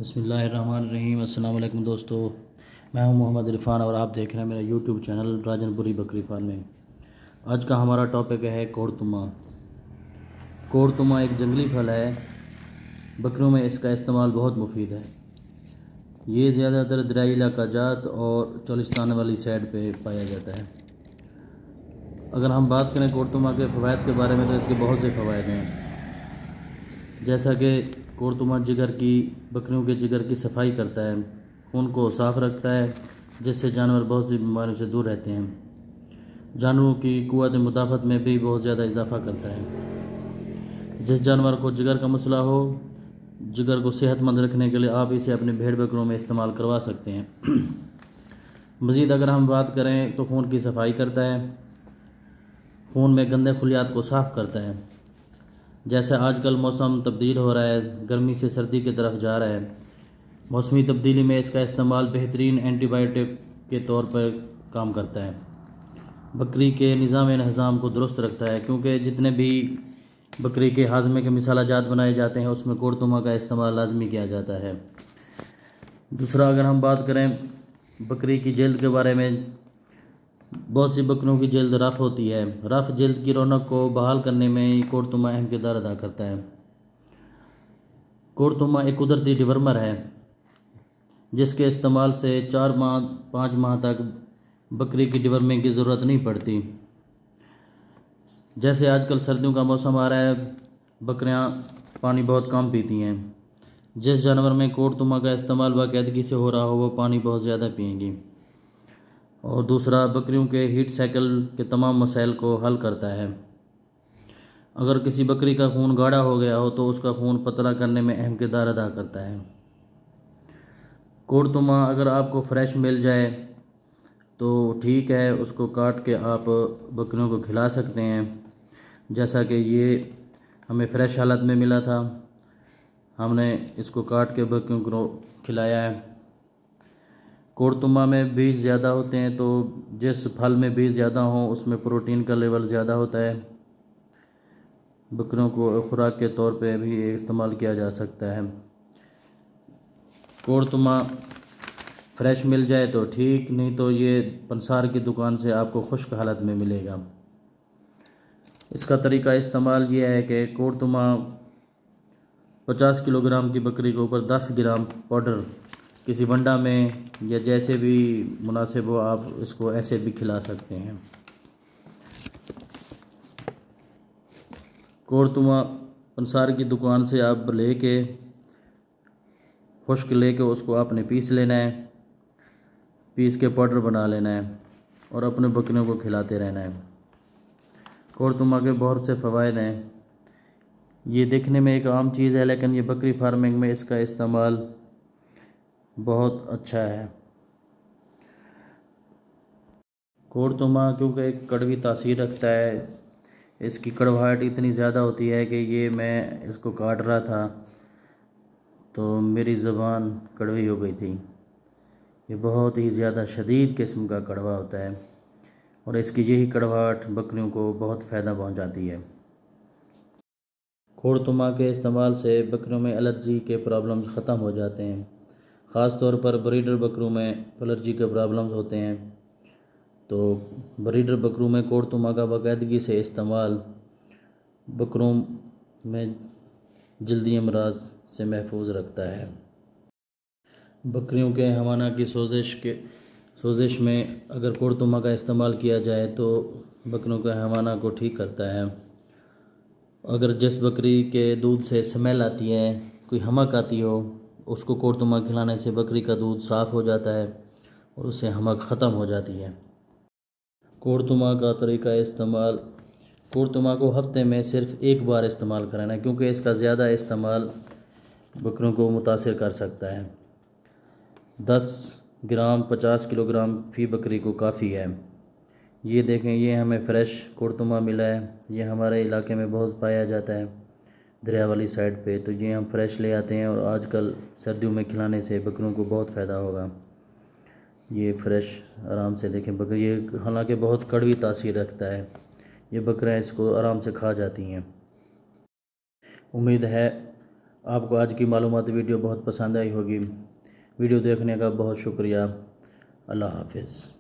बिस्मिल्लाहिर्रहमानिर्रहीम। अस्सलाम वालेकुम दोस्तों, मैं हूं मोहम्मद इरफान और आप देख रहे हैं मेरा यूट्यूब चैनल राजनपुरी बकरी फार्मिंग। आज का हमारा टॉपिक है कोड़तुमा। कोड़तुमा एक जंगली फल है, बकरियों में इसका इस्तेमाल बहुत मुफीद है। ये ज़्यादातर दरियाई इलाका जात और चोलिस्तान वाली साइड पे पाया जाता है। अगर हम बात करें कोड़तुमा के फ़वाइद के बारे में तो इसके बहुत से फ़वाइद हैं, जैसा कि कोड़तुमा जिगर की बकरियों के जिगर की सफाई करता है, खून को साफ़ रखता है, जिससे जानवर बहुत सी बीमारियों से दूर रहते हैं। जानवरों की क़ुव्वत मुदाफ़त में भी बहुत ज़्यादा इजाफ़ा करता है। जिस जानवर को जिगर का मसला हो, जिगर को सेहतमंद रखने के लिए आप इसे अपने भेड़ बकरियों में इस्तेमाल करवा सकते हैं। मज़ीद अगर हम बात करें तो खून की सफाई करता है, खून में गंदे खुलियात को साफ़ करता है। जैसे आजकल मौसम तब्दील हो रहा है, गर्मी से सर्दी की तरफ जा रहा है, मौसमी तब्दीली में इसका इस्तेमाल बेहतरीन एंटीबायोटिक के तौर पर काम करता है। बकरी के निज़ाम को दुरुस्त रखता है, क्योंकि जितने भी बकरी के हाजमे के मिसाला जात बनाए जाते हैं उसमें कोड़तुमा का इस्तेमाल लाजमी किया जाता है। दूसरा, अगर हम बात करें बकरी की जल्द के बारे में, बहुत सी बकरियों की जल्द रफ़ होती है। रफ़ जल्द की रौनक को बहाल करने में कोड़तुमा अहम किरदार अदा करता है। कोड़तुमा एक कुदरती डिवर्मर है, जिसके इस्तेमाल से 4-5 माह तक बकरी की डिवर्मिंग की ज़रूरत नहीं पड़ती। जैसे आजकल सर्दियों का मौसम आ रहा है, बकरियां पानी बहुत कम पीती हैं। जिस जानवर में कोड़तुमा का इस्तेमाल बाकायदगी से हो रहा हो वो पानी बहुत ज़्यादा पिएंगी। और दूसरा, बकरियों के हीट साइकिल के तमाम मसाइल को हल करता है। अगर किसी बकरी का खून गाढ़ा हो गया हो तो उसका खून पतला करने में अहम किरदार अदा करता है। कोड़तुमा अगर आपको फ्रेश मिल जाए तो ठीक है, उसको काट के आप बकरियों को खिला सकते हैं। जैसा कि ये हमें फ़्रेश हालत में मिला था, हमने इसको काट के बकरियों को खिलाया है। कोड़तुमा में बीज ज़्यादा होते हैं, तो जिस फल में बीज ज़्यादा हो उसमें प्रोटीन का लेवल ज़्यादा होता है। बकरियों को खुराक के तौर पे भी इस्तेमाल किया जा सकता है। कोड़तुमा फ्रेश मिल जाए तो ठीक, नहीं तो ये पंसार की दुकान से आपको खुश्क हालत में मिलेगा। इसका तरीका इस्तेमाल ये है कि कोड़तुमा 50 किलोग्राम की बकरी के ऊपर 10 ग्राम पाउडर किसी वंडा में या जैसे भी मुनासिब हो आप इसको ऐसे भी खिला सकते हैं। कोड़तुमा पंसार की दुकान से आप लेके खुश्क लेके उसको आपने पीस लेना है, पीस के पाउडर बना लेना है और अपने बकरियों को खिलाते रहना है। कोड़तुमा के बहुत से फ़वाइद हैं। ये देखने में एक आम चीज़ है, लेकिन ये बकरी फार्मिंग में इसका इस्तेमाल बहुत अच्छा है। कोड़तुमा क्योंकि एक कड़वी तासीर रखता है, इसकी कड़वाहट इतनी ज़्यादा होती है कि ये मैं इसको काट रहा था तो मेरी ज़ुबान कड़वी हो गई थी। ये बहुत ही ज़्यादा शदीद किस्म का कड़वा होता है और इसकी यही कड़वाहट बकरियों को बहुत फ़ायदा पहुंचाती है। कोड़तुमा के इस्तेमाल से बकरियों में एलर्जी के प्रॉब्लम्स ख़त्म हो जाते हैं। ख़ास तौर पर ब्रीडर बकरों में एलर्जी के प्रॉब्लम्स होते हैं, तो ब्रीडर बकरों में कोड़तुमा का बाकायदगी से इस्तेमाल बकरों में जल्दी अमराज से महफूज रखता है। बकरियों के हवाना की सोजिश में अगर कोड़तुमा का इस्तेमाल किया जाए तो बकरियों के हवाना को ठीक करता है। अगर जिस बकरी के दूध से स्मेल आती है, कोई हमक आती हो, उसको कोड़तुमा खिलाने से बकरी का दूध साफ़ हो जाता है और उससे हमक ख़त्म हो जाती है। कोड़तुमा का तरीका इस्तेमाल, कोड़तुमा को हफ्ते में सिर्फ़ एक बार इस्तेमाल कराना है, क्योंकि इसका ज़्यादा इस्तेमाल बकरियों को मुतासिर कर सकता है। 10 ग्राम 50 किलोग्राम फ़ी बकरी को काफ़ी है। ये देखें, ये हमें फ़्रेश कोड़तुमा मिला है। ये हमारे इलाके में बहुत पाया जाता है दरिया वाली साइड पे, तो ये हम फ्रेश ले आते हैं और आजकल सर्दियों में खिलाने से बकरियों को बहुत फ़ायदा होगा। ये फ्रेश आराम से देखें बकरी, ये हालांकि बहुत कड़वी तासीर रखता है, ये बकरियां इसको आराम से खा जाती हैं। उम्मीद है आपको आज की मालूमाती वीडियो बहुत पसंद आई होगी। वीडियो देखने का बहुत शुक्रिया। अल्लाह हाफिज़।